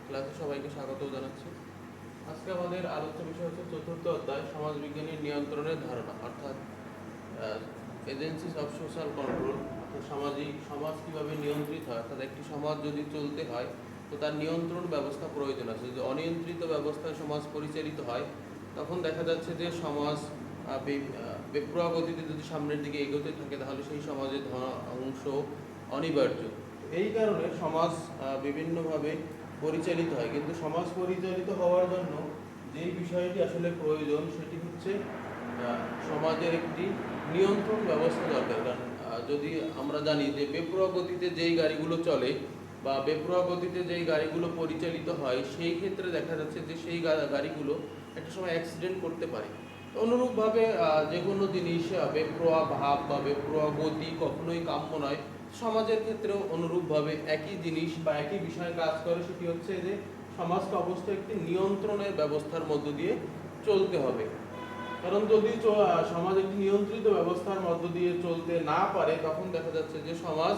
ক্লাসে সবাইকে স্বাগত জানাচ্ছি। আজকে আমাদের আলোচ্য বিষয় হচ্ছে চতুর্থ অধ্যায় সমাজবিজ্ঞানীর নিয়ন্ত্রণের ধারণা, অর্থাৎ এজেন্সিস অফ সোশ্যাল কন্ট্রোল। অর্থাৎ সমাজ কিভাবে নিয়ন্ত্রিত হয়, অর্থাৎ একটি সমাজ যদি চলতে হয় তো তার নিয়ন্ত্রণ ব্যবস্থা প্রয়োজন আছে। যদি অনিয়ন্ত্রিত ব্যবস্থায় সমাজ পরিচালিত হয় তখন দেখা যাচ্ছে যে সমাজ বেপরোয়া গতিতে যদি সামনের দিকে এগোতে থাকে তাহলে সেই সমাজের ধ্বংস অনিবার্য। এই কারণে সমাজ বিভিন্নভাবে পরিচালিত হয়, কিন্তু সমাজ পরিচালিত হওয়ার জন্য যেই বিষয়টি আসলে প্রয়োজন সেটি হচ্ছে সমাজের একটি নিয়ন্ত্রণ ব্যবস্থা দরকার। কারণ যদি আমরা জানি যে বেপরোয়া গতিতে যেই গাড়িগুলো চলে বা বেপরোয়া গতিতে যেই গাড়িগুলো পরিচালিত হয়, সেই ক্ষেত্রে দেখা যাচ্ছে যে সেই গাড়িগুলো একটা সময় অ্যাক্সিডেন্ট করতে পারে। অনুরূপভাবে যে কোনো জিনিস বেপরোয়া ভাব বা বেপরোয়া গতি কখনোই কাম্য নয়। সমাজের ক্ষেত্রেও অনুরূপভাবে একই জিনিস বা একই বিষয়ে কাজ করে, সেটি হচ্ছে যে সমাজকে অবশ্যই একটি নিয়ন্ত্রণের ব্যবস্থার মধ্য দিয়ে চলতে হবে। কারণ যদি সমাজ একটি নিয়ন্ত্রিত ব্যবস্থার মধ্য দিয়ে চলতে না পারে তখন দেখা যাচ্ছে যে সমাজ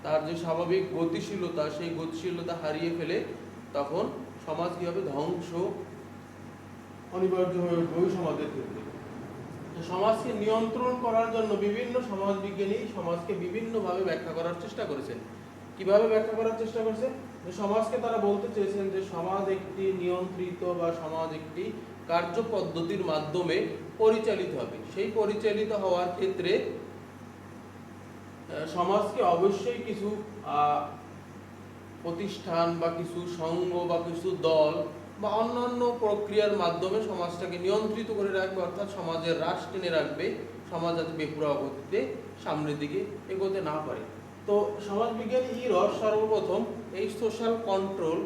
তার যে স্বাভাবিক গতিশীলতা সেই গতিশীলতা হারিয়ে ফেলে, তখন সমাজ কি হবে, ধ্বংস অনিবার্য হয়ে উঠবে ওই সমাজের ক্ষেত্রে। সমাজকে নিয়ন্ত্রণ করার জন্য বিভিন্ন সমাজবিজ্ঞানী সমাজকে বিভিন্নভাবে ব্যাখ্যা করার চেষ্টা করেছেন। কিভাবে ব্যাখ্যা করার চেষ্টা করেছেন? যে সমাজকে তারা বলতে চেয়েছেন যে সমাজ একটি নিয়ন্ত্রিত বা সমাজ একটি কার্য পদ্ধতির মাধ্যমে পরিচালিত হবে। সেই পরিচালিত হওয়ার ক্ষেত্রে সমাজকে অবশ্যই কিছু প্রতিষ্ঠান বা কিছু সংঘ বা কিছু দল বা অন্যান্য প্রক্রিয়ার মাধ্যমে সমাজটাকে নিয়ন্ত্রিত করে রাখবে, অর্থাৎ সমাজের রাশ টেনে রাখবে, সমাজ যাতে বেপরোয়া গতিতে সামনের দিকে এগোতে না পারে। তো সমাজবিজ্ঞানী ইরস সর্বপ্রথম এই সোশ্যাল কন্ট্রোল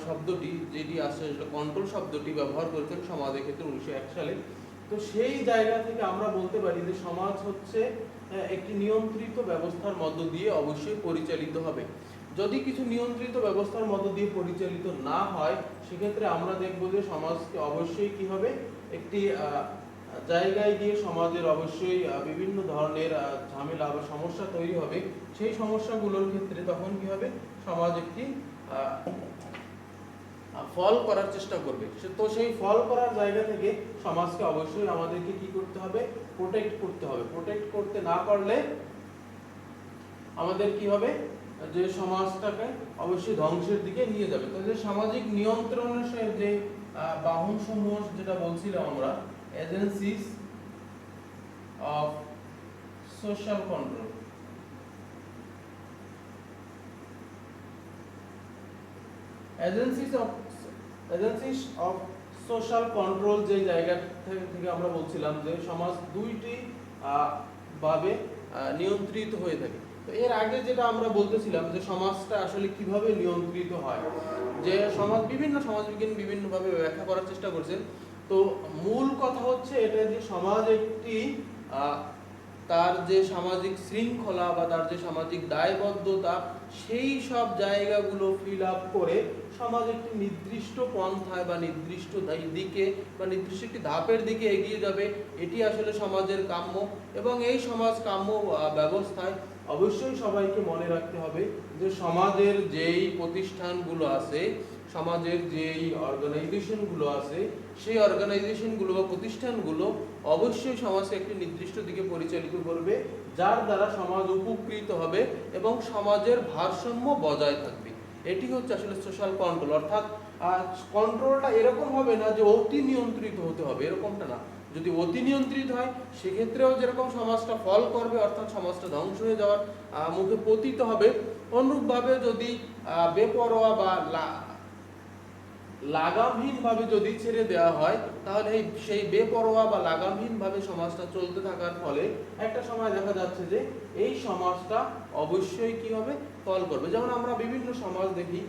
শব্দটি যেটি আছে সেটা কন্ট্রোল শব্দটি ব্যবহার করেছেন সমাজের ক্ষেত্রে 1901 সালে। তো সেই জায়গা থেকে আমরা বলতে পারি যে সমাজ হচ্ছে একটি নিয়ন্ত্রিত ব্যবস্থার মধ্য দিয়ে অবশ্যই পরিচালিত হবে। যদি কিছু নিয়ন্ত্রিত ব্যবস্থার মধ্য দিয়ে পরিচালিত না হয় সেক্ষেত্রে আমরা দেখব যে সমাজকে অবশ্যই কি হবে, একটি জায়গায় গিয়ে সমাজের অবশ্যই বিভিন্ন ধরনের ঝামেলা বা সমস্যা তৈরি হবে। সেই সমস্যাগুলোর ক্ষেত্রে তখন কি হবে, সমাজ একটি ফল করার চেষ্টা করবে। তো সেই ফল করার জায়গা থেকে সমাজকে অবশ্যই আমাদেরকে কি করতে হবে, প্রোটেক্ট করতে হবে। প্রোটেক্ট করতে না পারলে আমাদের কি হবে, যে সমাজটাকে অবশ্যই ধ্বংসের দিকে নিয়ে যাবে। তো যে সামাজিক নিয়ন্ত্রণের যে বাহন সমূহ যেটা বলছিলাম আমরা, agencies of social control, agencies of social control যে জায়গা থেকে আমরা বলছিলাম যে সমাজ দুইটি ভাবে নিয়ন্ত্রিত হয়ে থাকে। তো এর আগে যেটা আমরা বলতেছিলাম যে সমাজটা আসলে কিভাবে নিয়ন্ত্রিত হয়, যে সমাজ বিভিন্ন সমাজবিজ্ঞানী বিভিন্নভাবে ব্যাখ্যা করার চেষ্টা করছেন। তো মূল কথা হচ্ছে এটা যে সমাজ একটি তার যে সামাজিক শৃঙ্খলা বা তার যে সামাজিক দায়বদ্ধতা সেই সব জায়গাগুলো ফিল আপ করে সমাজ একটি নির্দিষ্ট পন্থায় বা নির্দিষ্ট দিকে বা নির্দিষ্ট একটি ধাপের দিকে এগিয়ে যাবে, এটি আসলে সমাজের কাম্য। এবং এই সমাজ কাম্য ব্যবস্থায় অবশ্যই সবাইকে মনে রাখতে হবে যে সমাজের যেই প্রতিষ্ঠানগুলো আছে, সমাজের যেই অর্গানাইজেশনগুলো আছে, সেই অর্গানাইজেশনগুলো বা প্রতিষ্ঠানগুলো অবশ্যই সমাজকে একটি নির্দিষ্ট দিকে পরিচালিত করবে, যার দ্বারা সমাজ উপকৃত হবে এবং সমাজের ভারসাম্য বজায় থাকবে। এটি হচ্ছে আসলে সোশ্যাল কন্ট্রোল। অর্থাৎ কন্ট্রোলটা এরকম হবে না যে অতি নিয়ন্ত্রিত হতে হবে, এরকমটা না। যদি অতি নিয়ন্ত্রিত হয় সেক্ষেত্রেও যেরকম সমাজটা ফল করবে, অর্থাৎ সমাজটা ধ্বংস হয়ে যাওয়ার মুখে পতিত হবে, অনুরূপভাবে যদি বেপরোয়া বা লাগামহীনভাবে যদি ছেড়ে দেওয়া হয় তাহলে সেই বেপরোয়া বা লাগামহীনভাবে সমাজটা চলতে থাকার ফলে একটা সময় দেখা যাচ্ছে যে এই সমাজটা অবশ্যই কি হবে, ফল করবে। যেমন আমরা বিভিন্ন সমাজ দেখি,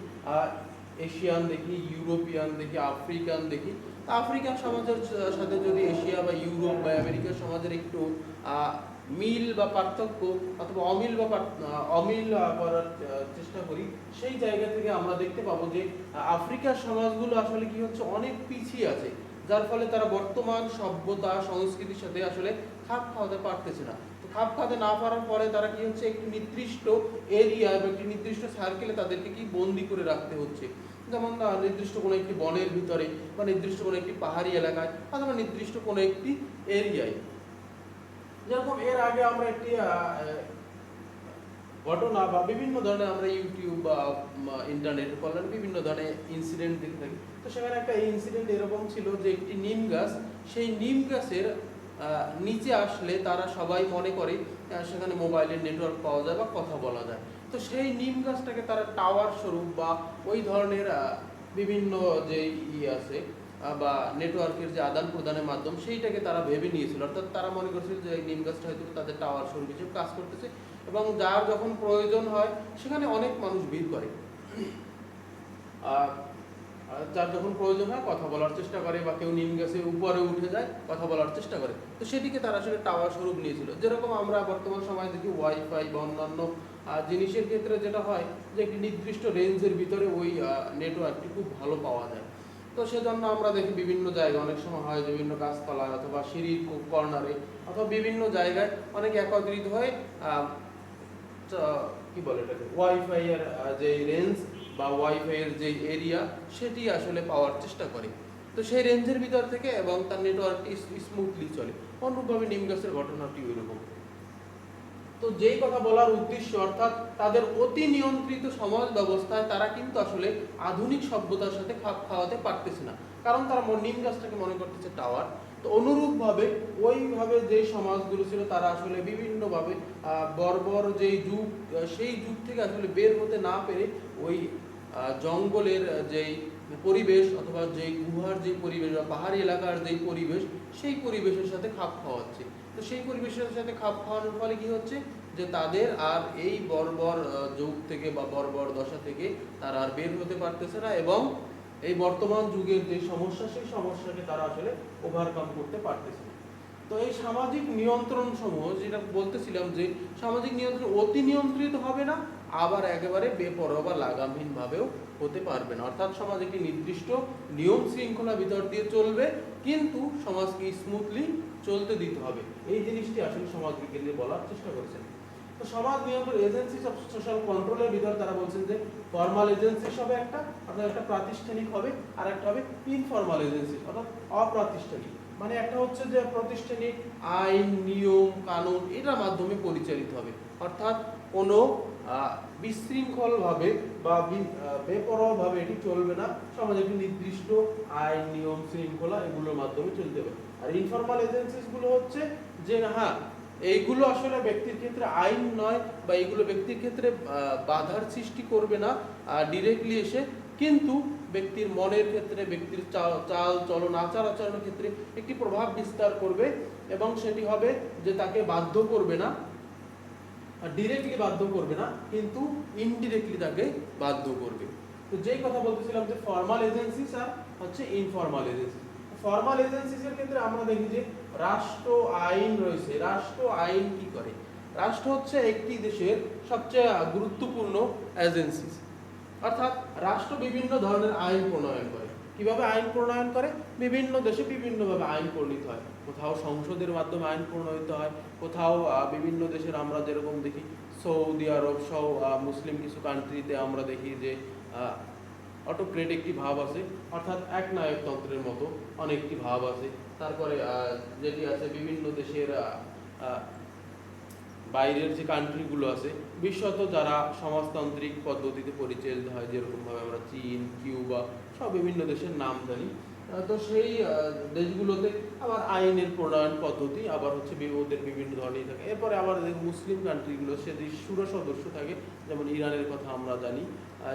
এশিয়ান দেখি, ইউরোপিয়ান দেখি, আফ্রিকান দেখি। আফ্রিকান সমাজের সাথে যদি এশিয়া বা ইউরোপ বা আমেরিকার সমাজের একটু মিল বা পার্থক্য অথবা অমিল করার চেষ্টা করি, সেই জায়গা থেকে আমরা দেখতে পাবো যে আফ্রিকার সমাজগুলো আসলে কি হচ্ছে, অনেক পিছিয়ে আছে, যার ফলে তারা বর্তমান সভ্যতা সংস্কৃতির সাথে আসলে খাপ খাওয়াতে পারতেছে না। তো খাপ খাতে না পারার পরে তারা কি হচ্ছে একটি নির্দিষ্ট এরিয়া বা একটি নির্দিষ্ট সার্কেলে তাদেরকে কি বন্দি করে রাখতে হচ্ছে। যেমন নির্দিষ্ট কোনো একটি বনের ভিতরে বা নির্দিষ্ট কোনো একটি পাহাড়ি এলাকায় অথবা নির্দিষ্ট কোনো একটি এরিয়ায়। যেরকম এর আগে আমরা একটি ঘটনা বা বিভিন্ন ধরনের আমরা ইউটিউব বা ইন্টারনেট কল্যাণে বিভিন্ন ধরনের ইনসিডেন্ট দেখে থাকি। তো সেখানে একটা ইনসিডেন্ট এরকম ছিল যে একটি নিম গাছ, সেই নিম গাছের নিচে আসলে তারা সবাই মনে করে সেখানে মোবাইলের নেটওয়ার্ক পাওয়া যায় বা কথা বলা যায়। তো সেই নিম গাছটাকে তারা টাওয়ার স্বরূপ বা ওই ধরনের বিভিন্ন যে আছে বা নেটওয়ার্কের যে আদান প্রদানের মাধ্যম সেইটাকে তারা ভেবে নিয়েছিল। অর্থাৎ তারা মনে করছিল যে এই নিম গাছটা হয়তো তাদের টাওয়ার স্বরূপ হিসেবে কাজ করতেছে এবং যার যখন প্রয়োজন হয় সেখানে অনেক মানুষ ভিড় করে, যার যখন প্রয়োজন হয় কথা বলার চেষ্টা করে বা কেউ নিম গাছের উপরে উঠে যায় কথা বলার চেষ্টা করে। তো সেটিকে তারা আসলে টাওয়ার স্বরূপ নিয়েছিল। যেরকম আমরা বর্তমান সময়ে দেখি ওয়াইফাই বা অন্যান্য জিনিসের ক্ষেত্রে যেটা হয় যে একটি নির্দিষ্ট রেঞ্জের ভিতরে ওই নেটওয়ার্কটি খুব ভালো পাওয়া যায়। তো সেজন্য আমরা দেখি বিভিন্ন জায়গায় অনেক সময় হয় বিভিন্ন গাছতলায় অথবা সিঁড়ির কর্নারে অথবা বিভিন্ন জায়গায় অনেক একত্রিত হয়ে কি বলে এটাকে ওয়াইফাই এর যে রেঞ্জ বা ওয়াইফাই এর যে এরিয়া সেটি আসলে পাওয়ার চেষ্টা করে। তো সেই রেঞ্জের ভিতর থেকে এবং তার নেটওয়ার্কটি স্মুথলি চলে। অনুরূপভাবে নিম গাছের ঘটনাটি ওইরকম। তো যেই কথা বলার উদ্দেশ্য অর্থাৎ তাদের অতি নিয়ন্ত্রিত সমাজ ব্যবস্থায় তারা কিন্তু আসলে আধুনিক সভ্যতার সাথে খাপ খাওয়াতে পারতেছে না, কারণ তারা নিম গাছটাকে মনে করতেছে টাওয়ার। তো অনুরূপভাবে ওইভাবে যে সমাজগুলো ছিল তারা আসলে বিভিন্নভাবে বর্বর যেই যুগ সেই যুগ থেকে আসলে বের হতে না পেরে ওই জঙ্গলের যেই পরিবেশ অথবা যেই গুহার যে পরিবেশ বা পাহাড়ি এলাকার যেই পরিবেশ সেই পরিবেশের সাথে খাপ খাওয়াচ্ছে। তো সেই পরিবেশের সাথে খাপ খাওয়ানোর ফলে কি হচ্ছে যে তাদের আর এই বর্বর যুগ থেকে বা বর্বর দশা থেকে তারা আর বের হতে পারতেছে না এবং এই বর্তমান যুগের যে সমস্যা সেই সমস্যাকে তারা আসলে ওভারকাম করতে পারতেছে না। তো এই সামাজিক নিয়ন্ত্রণ সমূহ যেটা বলতেছিলাম যে সামাজিক নিয়ন্ত্রণ অতি নিয়ন্ত্রিত হবে না, আবার একেবারে বেপরোয়া বা লাগামহীন ভাবেও হতে পারবে না। অর্থাৎ সমাজ একটি নির্দিষ্ট নিয়ম শৃঙ্খলা ভিতর দিয়ে চলবে, কিন্তু সমাজকে স্মুথলি চলতে দিতে হবে। এই জিনিসটি আসলে সমাজ বিজ্ঞানী বলার চেষ্টা করেছেন। তো সমাজ নিয়ন্ত্রণ এজেন্সি অফ সোশ্যাল কন্ট্রোলের ভিতর তারা বলছেন যে ফর্মাল এজেন্সি হবে একটা, অর্থাৎ একটা প্রাতিষ্ঠানিক হবে, আর একটা হবে ইনফর্মাল এজেন্সি অর্থাৎ অপ্রাতিষ্ঠানিক। মানে একটা হচ্ছে যে প্রাতিষ্ঠানিক আইন নিয়ম কানুন এটার মাধ্যমে পরিচালিত হবে, অর্থাৎ কোনো বিশৃঙ্খলভাবে বা বেপরোয়াভাবে এটি চলবে না। সমাজে একটি নির্দিষ্ট আইন নিয়ম শৃঙ্খলা এগুলোর মাধ্যমে চলতে হবে। আর ইনফর্মাল এজেন্সিস গুলো হচ্ছে যে হ্যাঁ এইগুলো আসলে ব্যক্তির ক্ষেত্রে আইন নয় বা এইগুলো ব্যক্তির ক্ষেত্রে বাধার সৃষ্টি করবে না ডিরেক্টলি এসে, কিন্তু ব্যক্তির মনের ক্ষেত্রে ব্যক্তির চাল চলন আচার আচরণের ক্ষেত্রে একটি প্রভাব বিস্তার করবে এবং সেটি হবে যে তাকে বাধ্য করবে না, ডিরেক্টলি বাধ্য করবে না, কিন্তু ইনডিরেক্টলি তাকে বাধ্য করবে। তো যেই কথা বলতেছিলাম যে ফর্মাল এজেন্সিস আর হচ্ছে ইনফর্মাল এজেন্সিস। ফর্মাল এজেন্সিসের ক্ষেত্রে আমরা দেখি যে রাষ্ট্র আইন রয়েছে। রাষ্ট্র আইন কি করে? রাষ্ট্র হচ্ছে একটি দেশের সবচেয়ে গুরুত্বপূর্ণ এজেন্সিস, অর্থাৎ রাষ্ট্র বিভিন্ন ধরনের আইন প্রণয়ন করে। কিভাবে আইন প্রণয়ন করে? বিভিন্ন দেশে বিভিন্নভাবে আইন প্রণীত হয়। কোথাও সংসদের মাধ্যমে আইন প্রণয়িত হয়, কোথাও বিভিন্ন দেশের আমরা যেরকম দেখি সৌদি আরব সহ মুসলিম কিছু কান্ট্রিতে আমরা দেখি যে অটোক্রেট একটি ভাব আছে, অর্থাৎ একনায়কতন্ত্রের মতো অনেকটি ভাব আছে। তারপরে যেটি আছে বিভিন্ন দেশের বাইরের যে কান্ট্রিগুলো আছে বিশ্বত যারা সমাজতান্ত্রিক পদ্ধতিতে পরিচালিত হয়, যেরকমভাবে আমরা চীন কিউবা সব বিভিন্ন দেশের নাম জানি। তো সেই দেশগুলোতে আবার আইনের প্রণয়ন পদ্ধতি আবার হচ্ছে ওদের বিভিন্ন ধরনের থাকে। এরপরে আবার মুসলিম কান্ট্রিগুলো সে সুরা সদস্য থাকে, যেমন ইরানের কথা আমরা জানি,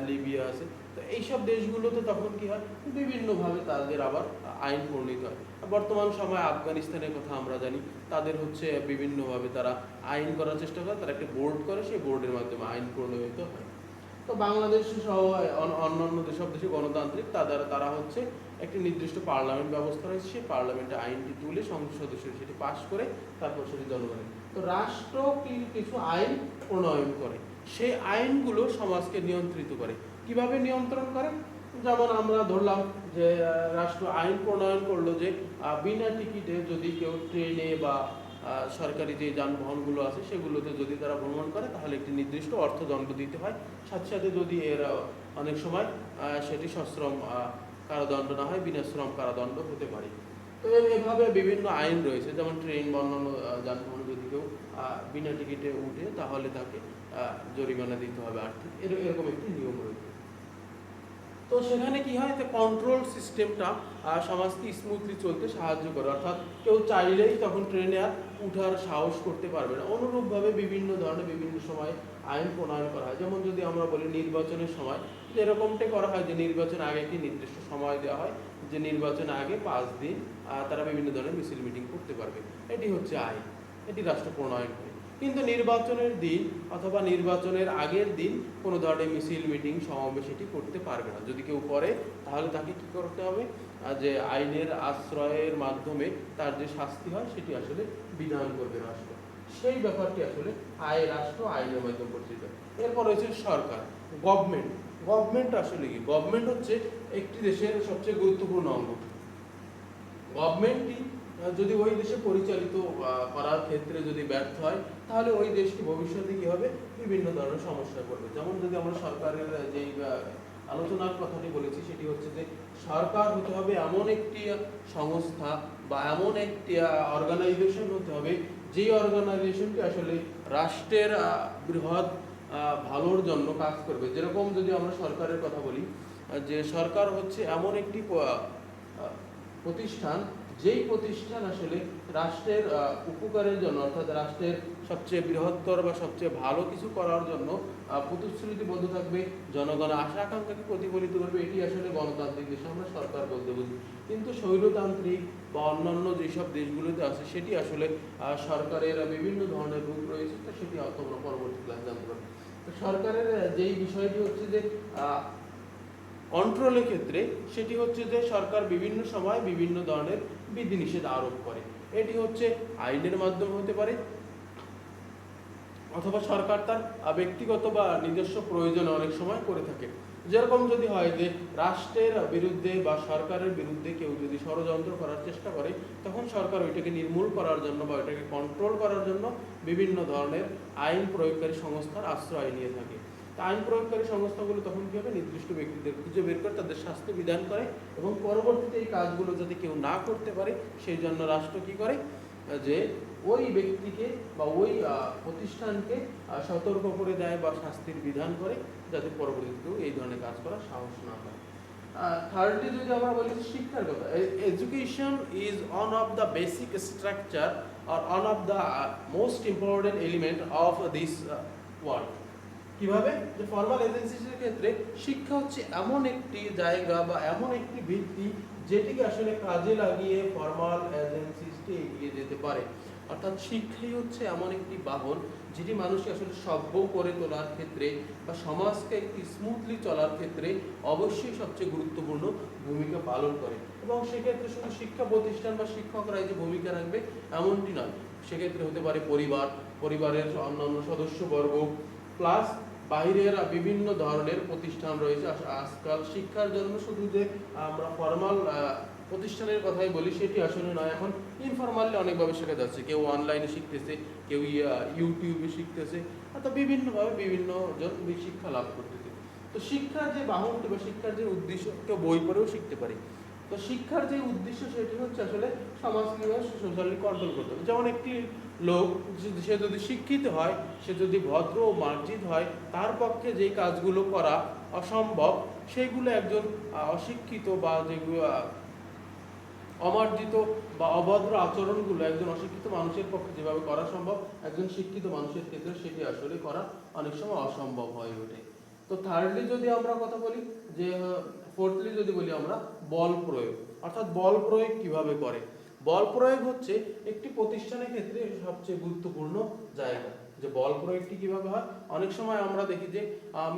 লিবিয়া আছে। তো এইসব দেশগুলোতে তখন কি হয় বিভিন্নভাবে তাদের আবার আইন প্রণীত হয়। বর্তমান সময়ে আফগানিস্তানের কথা আমরা জানি, তাদের হচ্ছে বিভিন্নভাবে তারা আইন করার চেষ্টা করে, তারা একটা বোর্ড করে, সেই বোর্ডের মাধ্যমে আইন প্রণয়িত হয়। তো বাংলাদেশ সহ অন্যান্য যেসব দেশে গণতান্ত্রিক তারা হচ্ছে একটি নির্দিষ্ট পার্লামেন্ট ব্যবস্থা রয়েছে, সেই পার্লামেন্টে আইনটি তুলে সংসদ সদস্য সেটি পাশ করে তারপর সেটি জনগণের। তো রাষ্ট্র কিছু আইন প্রণয়ন করে, সেই আইনগুলো সমাজকে নিয়ন্ত্রিত করে। কিভাবে নিয়ন্ত্রণ করে? যেমন আমরা ধরলাম যে রাষ্ট্র আইন প্রণয়ন করলো যে বিনা টিকিটে যদি কেউ ট্রেনে বা সরকারি যে যানবাহনগুলো আছে সেগুলোতে যদি তারা ভ্রমণ করে তাহলে একটি নির্দিষ্ট অর্থদণ্ড দিতে হয়। সাথে সাথে যদি এর অনেক সময় সেটি সশ্রম কারাদণ্ড না হয় বিনাশ্রম কারাদণ্ড হতে পারে। তো এভাবে বিভিন্ন আইন রয়েছে, যেমন ট্রেন বা অন্যান্য যানবাহন যদি কেউ বিনা টিকিটে উঠে তাহলে তাকে জরিমানা দিতে হবে আর্থিক, এরকম একটি নিয়ম রয়েছে। তো সেখানে কি হয়, যে কন্ট্রোল সিস্টেমটা সমাজকে স্মুথলি চলতে সাহায্য করে, অর্থাৎ কেউ চাইলেই তখন ট্রেনে আর উঠার সাহস করতে পারবে না। অনুরূপভাবে বিভিন্ন ধরনের বিভিন্ন সময় আইন প্রণয়ন করা হয়। যেমন যদি আমরা বলি নির্বাচনের সময় এরকমটাই করা হয় যে নির্বাচন আগে একটি নির্দিষ্ট সময় দেওয়া হয়, যে নির্বাচন আগে 5 দিন তারা বিভিন্ন ধরনের মিছিল মিটিং করতে পারবে। এটি হচ্ছে আইন, এটি রাষ্ট্র প্রণয়ন করে। কিন্তু নির্বাচনের দিন অথবা নির্বাচনের আগের দিন কোনো ধরনের মিছিল মিটিং সমাবেশ এটি করতে পারবে না। যদি কেউ করে তাহলে তাকে কি করতে হবে, যে আইনের আশ্রয়ের মাধ্যমে তার যে শাস্তি হয় সেটি আসলে বিধান করবে রাষ্ট্র। সেই ব্যাপারটি আসলে রাষ্ট্র আইনের মাধ্যমে পরিচিত। এরপর রয়েছে সরকার, গভর্নমেন্ট। গভর্নমেন্ট আসলে কি? গভর্নমেন্ট হচ্ছে একটি দেশের সবচেয়ে গুরুত্বপূর্ণ অঙ্গ। গভর্নমেন্টই যদি ওই দেশে পরিচালিত করার ক্ষেত্রে যদি ব্যর্থ হয় তাহলে ওই দেশটি ভবিষ্যতে কি হবে, বিভিন্ন ধরনের সমস্যায় পড়বে। যেমন যদি আমরা সরকারের যেই আলোচনার কথাটি বলেছি সেটি হচ্ছে যে সরকার হতে হবে এমন একটি সংস্থা বা এমন একটি অর্গানাইজেশন হতে হবে যেই অর্গানাইজেশনটি আসলে রাষ্ট্রের বৃহৎ ভালোর জন্য কাজ করবে। যেরকম যদি আমরা সরকারের কথা বলি, যে সরকার হচ্ছে এমন একটি প্রতিষ্ঠান যেই প্রতিষ্ঠান আসলে রাষ্ট্রের উপকারের জন্য, অর্থাৎ রাষ্ট্রের সবচেয়ে বৃহত্তর বা সবচেয়ে ভালো কিছু করার জন্য প্রতিশ্রুতিবদ্ধ থাকবে, জনগণের আশা আকাঙ্ক্ষাকে প্রতিফলিত করবে। এটি আসলে গণতান্ত্রিক দেশে আমরা সরকার বলতে বুঝি। কিন্তু স্বৈরতান্ত্রিক বা অন্যান্য যেসব দেশগুলোতে আছে সেটি আসলে সরকারের বিভিন্ন ধরনের রূপ রয়েছে, তো সেটি তোমরা পরবর্তী ক্লাস জানতে পারবে। তো সরকারের যেই বিষয়টি হচ্ছে যে কন্ট্রোলের ক্ষেত্রে, সেটি হচ্ছে যে সরকার বিভিন্ন সময় বিভিন্ন ধরনের বিধিনিষেধ আরোপ করে। এটি হচ্ছে আইনের মাধ্যমে হতে পারে অথবা সরকার তার ব্যক্তিগত বা নিজস্ব প্রয়োজনে অনেক সময় করে থাকে। যেরকম যদি হয় যে রাষ্ট্রের বিরুদ্ধে বা সরকারের বিরুদ্ধে কেউ যদি ষড়যন্ত্র করার চেষ্টা করে, তখন সরকার ওইটাকে নির্মূল করার জন্য বা ওইটাকে কন্ট্রোল করার জন্য বিভিন্ন ধরনের আইন প্রয়োগকারী সংস্থার আশ্রয় নিয়ে থাকে। আইন প্রয়োগকারী সংস্থাগুলো তখন কি হবে, নির্দিষ্ট ব্যক্তিদের খুঁজে বের করে তাদের শাস্তি বিধান করে এবং পরবর্তীতে এই কাজগুলো যাতে কেউ না করতে পারে সেই জন্য রাষ্ট্র কি করে, যে ওই ব্যক্তিকে বা ওই প্রতিষ্ঠানকে সতর্ক করে দেয় বা শাস্তির বিধান করে, যাতে পরবর্তীতে এই ধরনের কাজ করার সাহস না হয়। থার্ডলি যদি আমরা বলি শিক্ষার কথা, education is one of the basic structure আর one of the most important element of this world. কিভাবে? যে ফর্মাল এজেন্সিসের ক্ষেত্রে শিক্ষা হচ্ছে এমন একটি জায়গা বা এমন একটি ভিত্তি যেটিকে আসলে কাজে লাগিয়ে ফর্মাল এজেন্সিসটি এগিয়ে যেতে পারে। অর্থাৎ শিক্ষাই হচ্ছে এমন একটি বাহন যেটি মানুষকে আসলে সভ্য করে তোলার ক্ষেত্রে বা সমাজকে একটি স্মুথলি চলার ক্ষেত্রে অবশ্যই সবচেয়ে গুরুত্বপূর্ণ ভূমিকা পালন করে। এবং সেক্ষেত্রে শুধু শিক্ষা প্রতিষ্ঠান বা শিক্ষকরাই যে ভূমিকা রাখবে এমনটি নয়, সেক্ষেত্রে হতে পারে পরিবারের অন্যান্য সদস্যবর্গ প্লাস বাইরের বিভিন্ন ধরনের প্রতিষ্ঠান রয়েছে। আজকাল শিক্ষার জন্য শুধু যে আমরা ফর্মাল প্রতিষ্ঠানের কথাই বলি সেটি আসলে নয়, এখন ইনফরমালি অনেকভাবে শেখা যাচ্ছে। কেউ অনলাইনে শিখতেছে, কেউ ইউটিউবে শিখতেছে, অর্থাৎ বিভিন্নভাবে বিভিন্ন জন শিক্ষা লাভ করতেছে। তো শিক্ষার যে বাহনটি বা শিক্ষার যে উদ্দেশ্য, কেউ বই পড়েও শিখতে পারে। তো শিক্ষার যে উদ্দেশ্য সেটি হচ্ছে আসলে সমাজকে সোশ্যালি কন্ট্রোল করতে হবে। যেমন একটি লোক সে যদি শিক্ষিত হয়, সে যদি ভদ্র ও মার্জিত হয়, তার পক্ষে যেই কাজগুলো করা অসম্ভব সেইগুলো একজন অশিক্ষিত বা যেগুলো অমার্জিত বা অভদ্র আচরণগুলো একজন অশিক্ষিত মানুষের পক্ষে যেভাবে করা সম্ভব, একজন শিক্ষিত মানুষের ক্ষেত্রে সেটি আসলে করা অনেক সময় অসম্ভব হয়ে ওঠে। তো থার্ডলি যদি আমরা কথা বলি, যে ফোর্থলি যদি বলি আমরা বল প্রয়োগ, অর্থাৎ বল প্রয়োগ কিভাবে করে। বল প্রয়োগ হচ্ছে একটি প্রতিষ্ঠানের ক্ষেত্রে সবচেয়ে গুরুত্বপূর্ণ জায়গা। যে বল প্রয়োগটি কিভাবে হয়, অনেক সময় আমরা দেখি যে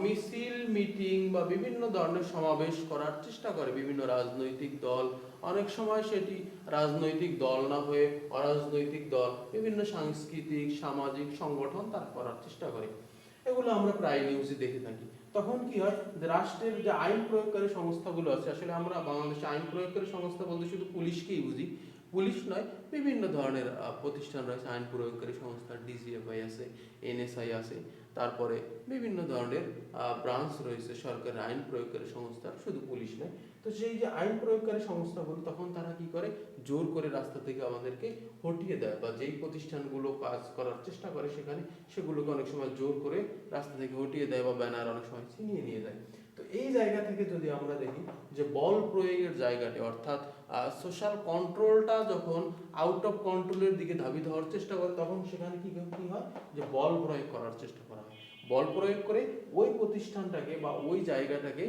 মিছিল মিটিং বা বিভিন্ন ধরনের সমাবেশ করার চেষ্টা করে বিভিন্ন রাজনৈতিক দল। অনেক সময় সেটি রাজনৈতিক দল না হয়ে অরাজনৈতিক দল, বিভিন্ন সাংস্কৃতিক সামাজিক সংগঠন তার করার চেষ্টা করে। এগুলো আমরা প্রায় নিউজে দেখে থাকি। তখন কি হয়, যে রাষ্ট্রের যে আইন প্রয়োগকারী সংস্থাগুলো আছে, আসলে আমরা বাংলাদেশে আইন প্রয়োগকারী সংস্থা বলতে শুধু পুলিশকেই বুঝি। পুলিশ নয়, বিভিন্ন ধরনের প্রতিষ্ঠান রয়েছে, আইন প্রয়োগকারী সংস্থা, ডিজিএফআই আছে, এনএসআই আছে, তারপরে বিভিন্ন ধরনের ব্রাঞ্চ রয়েছে সরকারের আইন প্রয়োগকারী সংস্থা, শুধু পুলিশ নয়। তো সেই যে আইন প্রয়োগকারী সংস্থাগুলো তখন তারা কি করে, জোর করে রাস্তা থেকে আমাদেরকে হটিয়ে দেয়, বা যেই প্রতিষ্ঠানগুলো কাজ করার চেষ্টা করে সেখানে সেগুলোকে অনেক সময় জোর করে রাস্তা থেকে হটিয়ে দেয়, বা ব্যানার অনেক সময় ছিনিয়ে নিয়ে যায়। তো এই জায়গা থেকে যদি আমরা দেখি যে বল প্রয়োগের জায়গাটি, অর্থাৎ সোশ্যাল কন্ট্রোলটা যখন আউট অফ কন্ট্রোলের দিকে ধাবিত হওয়ার চেষ্টা করে, তখন সেখানে কি হয়, যে বল প্রয়োগ করার চেষ্টা করা হয়। বল প্রয়োগ করে ওই প্রতিষ্ঠানটাকে বা ওই জায়গাটাকে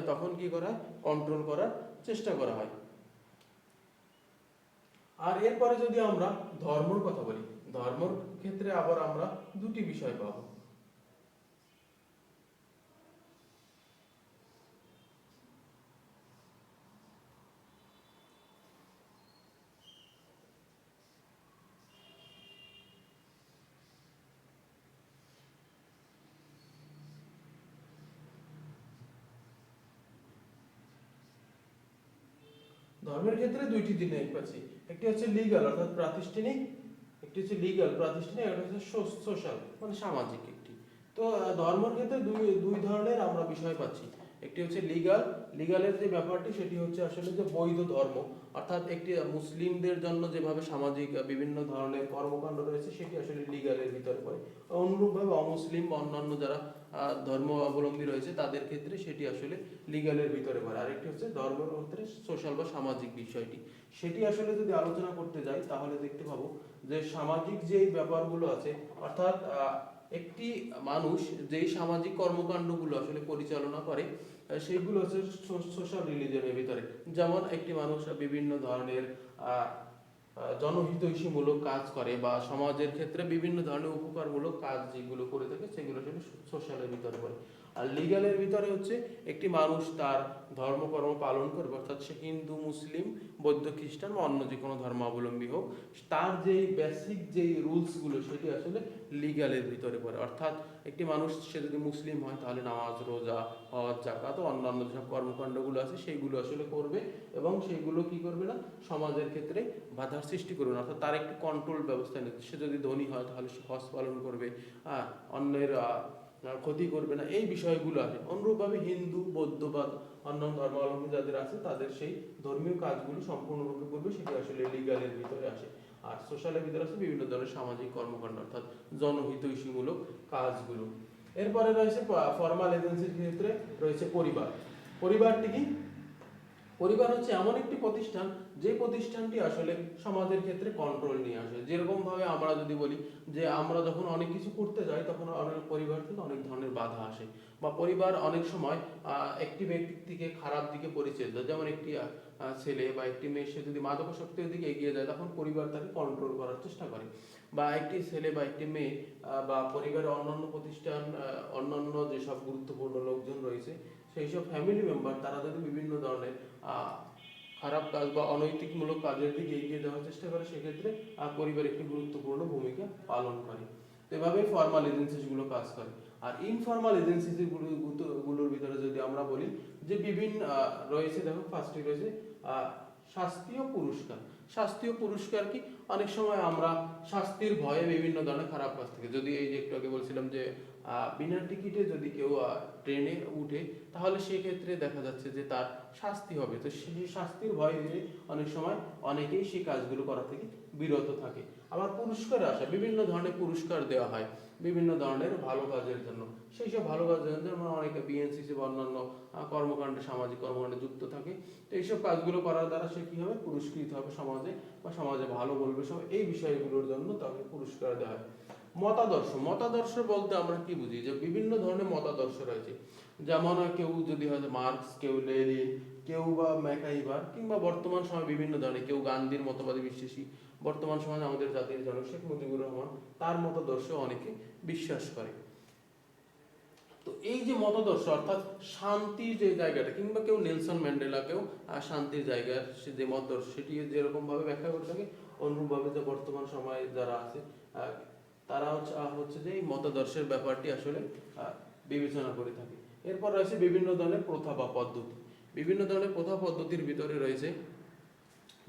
তখন কি করা হয়, কন্ট্রোল করার চেষ্টা করা হয়। আর এরপরে যদি আমরা ধর্মর কথা বলি, ধর্মর ক্ষেত্রে আবার আমরা দুটি বিষয় পাবো। ধর্মের ক্ষেত্রে দুইটি দিক পাচ্ছি, একটি হচ্ছে লিগ্যাল অর্থাৎ প্রাতিষ্ঠানিক, একটি হচ্ছে লিগ্যাল প্রাতিষ্ঠানিক, একটা হচ্ছে সোশ্যাল মানে সামাজিক একটি। তো ধর্মের ক্ষেত্রে দুই দুই ধরনের আমরা বিষয় পাচ্ছি। একটি হচ্ছে লিগ্যাল, লিগ্যালের যে ব্যাপারটি সেটি হচ্ছে আসলে যে বৈধ ধর্ম, অর্থাৎ একটি মুসলিমদের জন্য যেভাবে সামাজিক বিভিন্ন ধরনের কর্মকাণ্ড রয়েছে সেটি আসলে লিগ্যালের ভিতরে পড়ে। অনুরূপভাবে অমুসলিম বা অন্যান্য যারা ধর্ম অবলম্বী রয়েছে তাদের ক্ষেত্রে সেটি আসলে লিগ্যালের ভিতরে পড়ে। আরেকটি হচ্ছে ধর্মের ক্ষেত্রে সোশ্যাল বা সামাজিক বিষয়টি, সেটি আসলে যদি আলোচনা করতে যাই তাহলে দেখতে পাবো যে সামাজিক যেই ব্যাপারগুলো আছে, অর্থাৎ একটি মানুষ যেই সামাজিক কর্মকাণ্ডগুলো আসলে পরিচালনা করে সেইগুলো হচ্ছে সোশ্যাল রিলিজনের ভিতরে। যেমন একটি মানুষ বিভিন্ন ধরনের জনহিতৈষীমূলক কাজ করে বা সমাজের ক্ষেত্রে বিভিন্ন ধরনের উপকারমূলক কাজ যেগুলো করে থাকে সেগুলো আসলে সোশ্যালের ভিতরে পড়ে। আর লিগ্যালের ভিতরে হচ্ছে একটি মানুষ তার ধর্মকর্ম পালন করবে, অর্থাৎ সে হিন্দু, মুসলিম, বৌদ্ধ, খ্রিস্টান বা অন্য যে কোনো ধর্মাবলম্বী হোক, তার যেই বেসিক যেই রুলসগুলো সেটি আসলে লিগ্যালের ভিতরে পড়ে। অর্থাৎ একটি মানুষ সে যদি মুসলিম হয় তাহলে নামাজ, রোজা, হজ, যাকাত ও অন্যান্য যেসব কর্মকাণ্ডগুলো আছে সেইগুলো আসলে করবে, এবং সেইগুলো কি করবে না, সমাজের ক্ষেত্রে বাধার সৃষ্টি করবে না, অর্থাৎ তার একটি কন্ট্রোল ব্যবস্থা নেই। সে যদি ধনী হয় তাহলে সে হজ পালন করবে, অন্যের ক্ষতি করবে না, এই বিষয়গুলো আছে। অনুরূপভাবে হিন্দু, বৌদ্ধ বা অন্যান্য ধর্মাবলম্বী যাদের আছে তাদের সেই ধর্মীয় কাজগুলো সম্পূর্ণরূপে করবে, সেটি আসলে লিগ্যালের ভিতরে আসে। আর সোশ্যালের ভিতরে আছে বিভিন্ন ধরনের সামাজিক কর্মকাণ্ড, অর্থাৎ জনহিতৈষীমূলক কাজগুলো। এরপরে রয়েছে ফর্মাল এজেন্সির ক্ষেত্রে রয়েছে পরিবার। পরিবারটি কি? পরিবার হচ্ছে এমন একটি প্রতিষ্ঠান যে প্রতিষ্ঠানটি আসলে সমাজের ক্ষেত্রে কন্ট্রোল নিয়ে আসে। যেরকম ভাবে আমরা যদি বলি যে আমরা যখন অনেক কিছু করতে যাই তখন অনেক পরিবার থেকে অনেক ধরনের বাধা আসে, বা পরিবার অনেক সময় একটি ব্যক্তিকে খারাপ দিকে পরিচয় দেয়। যেমন একটি ছেলে বা একটি মেয়ে সে যদি মাদকাসক্তির দিকে এগিয়ে যায় তখন পরিবার তাকে কন্ট্রোল করার চেষ্টা করে, বা একটি ছেলে বা একটি মেয়ে বা পরিবারের অন্যান্য প্রতিষ্ঠান, অন্যান্য যেসব গুরুত্বপূর্ণ লোকজন রয়েছে সেই সব ফ্যামিলি মেম্বার তারা যদি বিভিন্ন ধরনের খারাপ কাজ বা অনৈতিকমূলক কাজের দিকে এগিয়ে যাওয়ার চেষ্টা করে, সেক্ষেত্রে পরিবার একটি গুরুত্বপূর্ণ ভূমিকা পালন করে। তো এভাবেই ফর্মাল এজেন্সিস গুলো কাজ করে। আর ইনফর্মাল এজেন্সিস গুলোর ভিতরে যদি আমরা বলি যে বিভিন্ন রয়েছে, দেখো ফার্স্টে রয়েছে শাস্তীয় পুরস্কার। শাস্তীয় পুরস্কার কি? অনেক সময় আমরা শাস্তির ভয়ে বিভিন্ন ধরনের খারাপ কাজ থেকে, যদি এই যে একটু আগে বলছিলাম যে বিনা টিকিটে যদি কেউ ট্রেনে উঠে তাহলে সেক্ষেত্রে দেখা যাচ্ছে যে তার শাস্তি হবে। তো সেই শাস্তির ভয়ে অনেক সময় অনেকেই সেই কাজগুলো করা থেকে বিরত থাকে। আবার পুরস্কার আসে, বিভিন্ন ধরনের পুরস্কার দেওয়া হয় বিভিন্ন ধরনের ভালো কাজের জন্য। সেই সব ভালো কাজের জন্য অনেকে বিএনসিসি বা অন্যান্য কর্মকাণ্ডে, সামাজিক কর্মকাণ্ডে যুক্ত থাকে। তো এইসব কাজগুলো করার দ্বারা সে কি হবে, পুরস্কৃত হবে সমাজে, বা সমাজে ভালো বলবে সব, এই বিষয়গুলোর জন্য তাকে পুরস্কার দেওয়া হয়। মতাদর্শ, মতাদর্শ বলতে আমরা কি বুঝি, যে বিভিন্ন ধরনের মতাদর্শ রয়েছে। যেমন কেউ যদি হয় মার্কস, কেউ লেনিন, কেউ বা ম্যাকাইভার, কিংবা বর্তমান সময় বিভিন্ন ধরনের, কেউ গান্ধীর মতবাদে বিশ্বাসী, বর্তমান সময় আমাদের জাতির জনক শেখ মুজিবুর রহমান, তার মতাদর্শ অনেকে বিশ্বাস করে। তো এই যে মতাদর্শ, অর্থাৎ শান্তির যে জায়গাটা, কিংবা কেউ নেলসন ম্যান্ডেলাকেও শান্তির জায়গার সে যে মতাদর্শ সেটি যেরকম ভাবে ব্যাখ্যা করে থাকে, অনুরূপভাবে যে বর্তমান সময়ে যারা আছে তারা হচ্ছে যে এই মতাদর্শের ব্যাপারটি আসলে বিবেচনা করে থাকে। এরপর রয়েছে বিভিন্ন ধরনের প্রথা বা পদ্ধতি। বিভিন্ন ধরনের প্রথা পদ্ধতির ভিতরে রয়েছে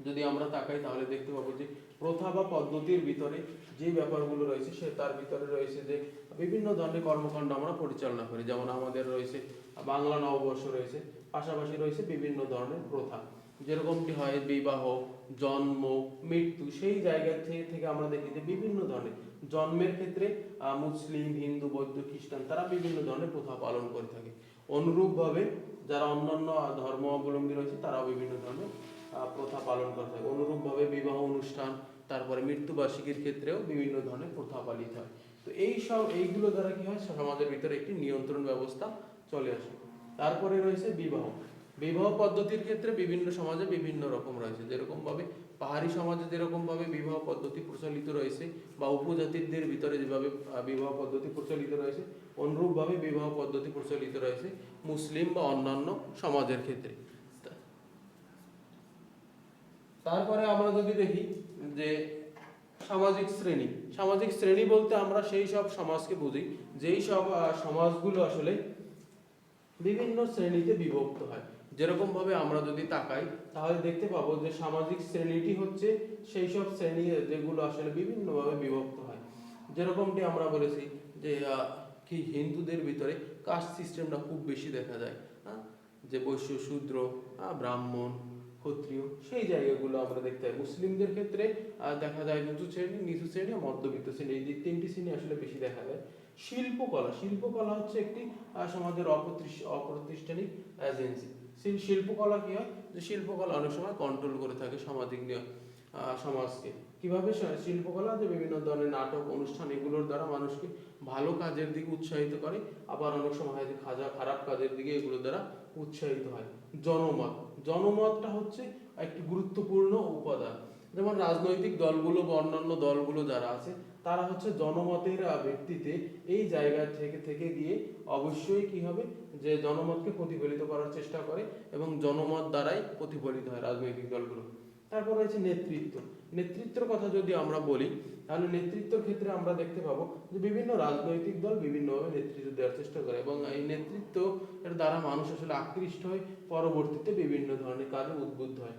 যদি আমরা তাকাই তাহলে দেখতে পাবো যে প্রথা বা পদ্ধতির ভিতরে যে ব্যাপারগুলো রয়েছে সে তার ভিতরে রয়েছে যে বিভিন্ন ধরনের কর্মকাণ্ড আমরা পরিচালনা করি, যেমন আমাদের রয়েছে বাংলা নববর্ষ রয়েছে, পাশাপাশি রয়েছে বিভিন্ন ধরনের প্রথা, যেরকমটি হয় বিবাহ, জন্ম, মৃত্যু। সেই জায়গা থেকে আমরা দেখি যে বিভিন্ন ধরনের জন্মের ক্ষেত্রে মুসলিম, হিন্দু, বৌদ্ধ, খ্রিস্টান তারা বিভিন্ন ধরনের প্রথা পালন করে থাকে। অনুরূপভাবে যারা অন্যান্য ধর্ম অবলম্বী রয়েছে তারাও বিভিন্ন ধরনের প্রথা পালন করে থাকে। অনুরূপভাবে বিবাহ অনুষ্ঠান, তারপরে মৃত্যুবার্ষিকীর ক্ষেত্রেও বিভিন্ন ধরনের প্রথা পালিত হয়। তো এইগুলো দ্বারা কি হয়, সমাজের ভিতরে একটি নিয়ন্ত্রণ ব্যবস্থা চলে আসে। তারপরে রয়েছে বিবাহ। বিবাহ পদ্ধতির ক্ষেত্রে বিভিন্ন সমাজে বিভিন্ন রকম রয়েছে, যেরকম ভাবে পাহাড়ি সমাজে যেরকম ভাবে বিবাহ পদ্ধতি প্রচলিত রয়েছে বা উপজাতিদের ভিতরে যেভাবে বিবাহ পদ্ধতি প্রচলিত রয়েছে, অনুরূপভাবে বিবাহ পদ্ধতি প্রচলিত রয়েছে মুসলিম বা অন্যান্য সমাজের ক্ষেত্রে। তারপরে আমরা যদি দেখি যে সামাজিক শ্রেণী, সামাজিক শ্রেণী বলতে আমরা সেই সব সমাজকে বুঝি যেই সব সমাজগুলো আসলে বিভিন্ন শ্রেণীতে বিভক্ত হয়। যেরকম ভাবে আমরা যদি তাকাই তাহলে দেখতে পাবো যে সামাজিক শ্রেণীটি হচ্ছে সেই সব শ্রেণী যেগুলো আসলে বিভিন্নভাবে বিভক্ত হয়। যেরকমটি আমরা বলেছি যে কি হিন্দুদের ভিতরে কাস্ট সিস্টেমটা খুব বেশি দেখা যায়, যে বৈশ্য, শূদ্র, ব্রাহ্মণ, ক্ষত্রিয়, সেই জায়গাগুলো আমরা দেখতে পাই। মুসলিমদের ক্ষেত্রে দেখা যায় উঁচু শ্রেণী, নিচু শ্রেণী, মধ্যবিত্ত শ্রেণী, এই তিনটি শ্রেণী আসলে বেশি দেখা যায়। শিল্পকলা, শিল্পকলা হচ্ছে একটি সমাজের অপ্রাতিষ্ঠানিক এজেন্সি। সেই শিল্পকলা কি হয়, যে শিল্পকলা অনেক সময় কন্ট্রোল করে থাকে সামাজিক সমাজকে। কিভাবে শিল্পকলা, যে বিভিন্ন ধরনের নাটক, অনুষ্ঠান, এগুলোর দ্বারা মানুষকে ভালো কাজের দিকে উৎসাহিত করে, আবার অনেক সময় হয় যে খারাপ কাজের দিকে এগুলোর দ্বারা উৎসাহিত হয়। জনমত, জনমতটা হচ্ছে একটি গুরুত্বপূর্ণ উপাদান। যেমন রাজনৈতিক দলগুলো বা অন্যান্য দলগুলো যারা আছে তারা হচ্ছে জনমতের ভিত্তিতে এই জায়গা থেকে গিয়ে অবশ্যই কি হবে, যে জনমতকে প্রতিফলিত করার চেষ্টা করে এবং জনমত দ্বারাই প্রতিফলিত হয় রাজনৈতিক দলগুলো। তারপর রয়েছে নেতৃত্ব। নেতৃত্বের কথা যদি আমরা বলি তাহলে নেতৃত্বের ক্ষেত্রে আমরা দেখতে পাবো যে বিভিন্ন রাজনৈতিক দল বিভিন্নভাবে নেতৃত্ব দেওয়ার চেষ্টা করে এবং এই নেতৃত্ব এর দ্বারা মানুষ আসলে আকৃষ্ট হয়, পরবর্তীতে বিভিন্ন ধরনের কাজে উদ্বুদ্ধ হয়।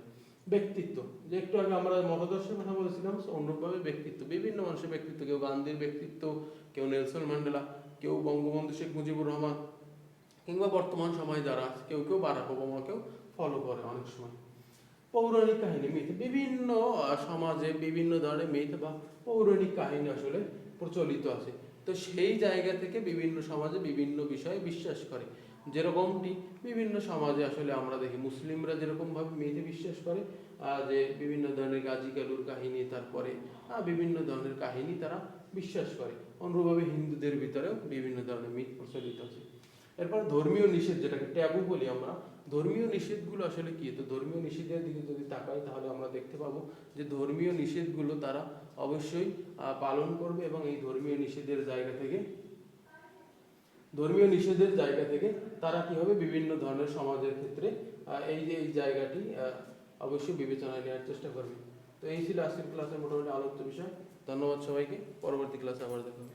ব্যক্তিত্ব, যে একটু আগে আমরা মতাদর্শের কথা বলেছিলাম, অনুরূপভাবে ব্যক্তিত্ব, বিভিন্ন মানুষের ব্যক্তিত্ব, কেউ গান্ধীর ব্যক্তিত্ব, কেউ নেলসন ম্যান্ডেলা, কেউ বঙ্গবন্ধু শেখ মুজিবুর রহমান, কিংবা বর্তমান সময়ে যারা আছে কেউ কেউ বারাক ওবামাকেও ফলো করে অনেক সময়। পৌরাণিক কাহিনী, মিথ, বিভিন্ন সমাজে বিভিন্ন ধরনের মিথ বা পৌরাণিক কাহিনী আসলে প্রচলিত আছে। তো সেই জায়গা থেকে বিভিন্ন সমাজে বিভিন্ন বিষয়ে বিশ্বাস করে। যেরকমটি বিভিন্ন সমাজে আসলে আমরা দেখি মুসলিমরা যেরকম ভাবে মিথে বিশ্বাস করে, যে বিভিন্ন ধরনের গাজী কালুর কাহিনী, তারপরে বিভিন্ন ধরনের কাহিনী তারা বিশ্বাস করে। অনুরূপভাবে হিন্দুদের ভিতরেও বিভিন্ন ধরনের মিথ প্রচলিত আছে। এরপর ধর্মীয় নিষেধ, যেটাকে ট্যাবু বলি আমরা। ধর্মীয় নিষেধগুলো আসলে কি? তো ধর্মীয় নিষেধের দিকে যদি তাকাই তাহলে আমরা দেখতে পাবো যে ধর্মীয় নিষেধগুলো তারা অবশ্যই পালন করবে এবং এই ধর্মীয় নিষেধের জায়গা থেকে তারা কি হবে, বিভিন্ন ধরনের সমাজের ক্ষেত্রে এই জায়গাটি অবশ্যই বিবেচনায় নেওয়ার চেষ্টা করবে। তো এই ছিল আজকের ক্লাসের মোটামুটি আলোচ্য বিষয়। ধন্যবাদ সবাইকে, পরবর্তী ক্লাসে আবার দেখা হবে।